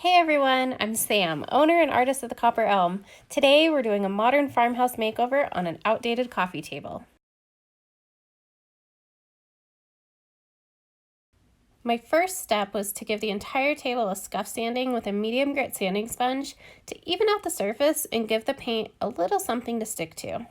Hey everyone, I'm Sam, owner and artist of the Copper Elm. Today we're doing a modern farmhouse makeover on an outdated coffee table. My first step was to give the entire table a scuff sanding with a medium grit sanding sponge to even out the surface and give the paint a little something to stick to.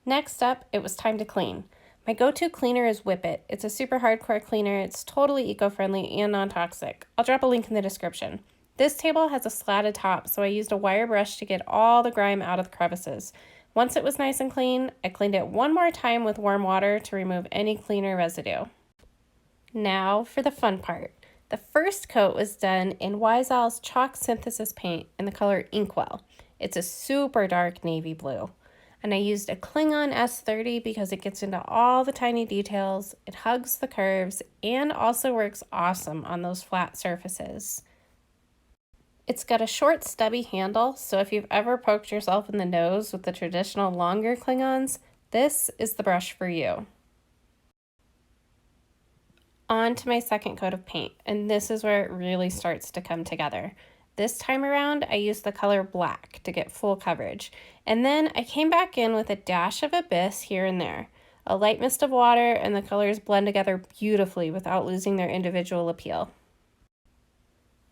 Next up, it was time to clean. My go-to cleaner is Whip It. It's a super hardcore cleaner. It's totally eco-friendly and non-toxic. I'll drop a link in the description. This table has a slatted top, so I used a wire brush to get all the grime out of the crevices. Once it was nice and clean, I cleaned it one more time with warm water to remove any cleaner residue. Now for the fun part. The first coat was done in Wyzall's chalk synthesis paint in the color Inkwell. It's a super dark navy blue. And I used a Klingon S30 because it gets into all the tiny details, it hugs the curves, and also works awesome on those flat surfaces. It's got a short stubby handle, so if you've ever poked yourself in the nose with the traditional longer Klingons, this is the brush for you. On to my second coat of paint, and this is where it really starts to come together. This time around, I used the color black to get full coverage, and then I came back in with a dash of abyss here and there. A light mist of water, and the colors blend together beautifully without losing their individual appeal.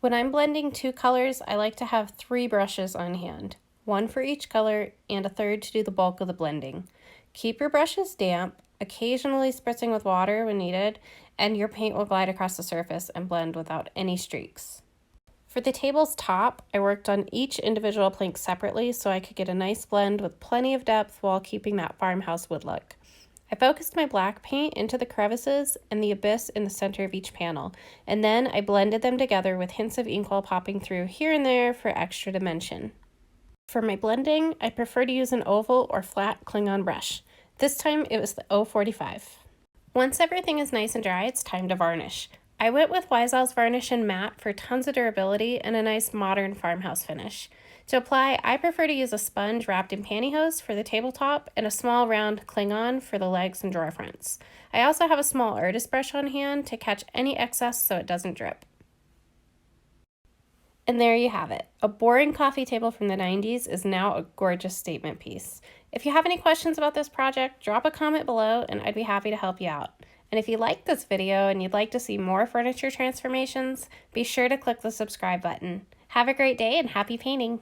When I'm blending two colors, I like to have 3 brushes on hand, one for each color and a third to do the bulk of the blending. Keep your brushes damp, occasionally spritzing with water when needed, and your paint will glide across the surface and blend without any streaks. For the table's top, I worked on each individual plank separately so I could get a nice blend with plenty of depth while keeping that farmhouse wood look. I focused my black paint into the crevices and the abyss in the center of each panel, and then I blended them together with hints of Inkwell popping through here and there for extra dimension. For my blending, I prefer to use an oval or flat Klingon brush. This time it was the 045. Once everything is nice and dry, it's time to varnish. I went with Wyzall's Varnish and Matte for tons of durability and a nice modern farmhouse finish. To apply, I prefer to use a sponge wrapped in pantyhose for the tabletop and a small round Klingon for the legs and drawer fronts. I also have a small artist brush on hand to catch any excess so it doesn't drip. And there you have it. A boring coffee table from the 90s is now a gorgeous statement piece. If you have any questions about this project, drop a comment below and I'd be happy to help you out. And if you liked this video and you'd like to see more furniture transformations, be sure to click the subscribe button. Have a great day and happy painting!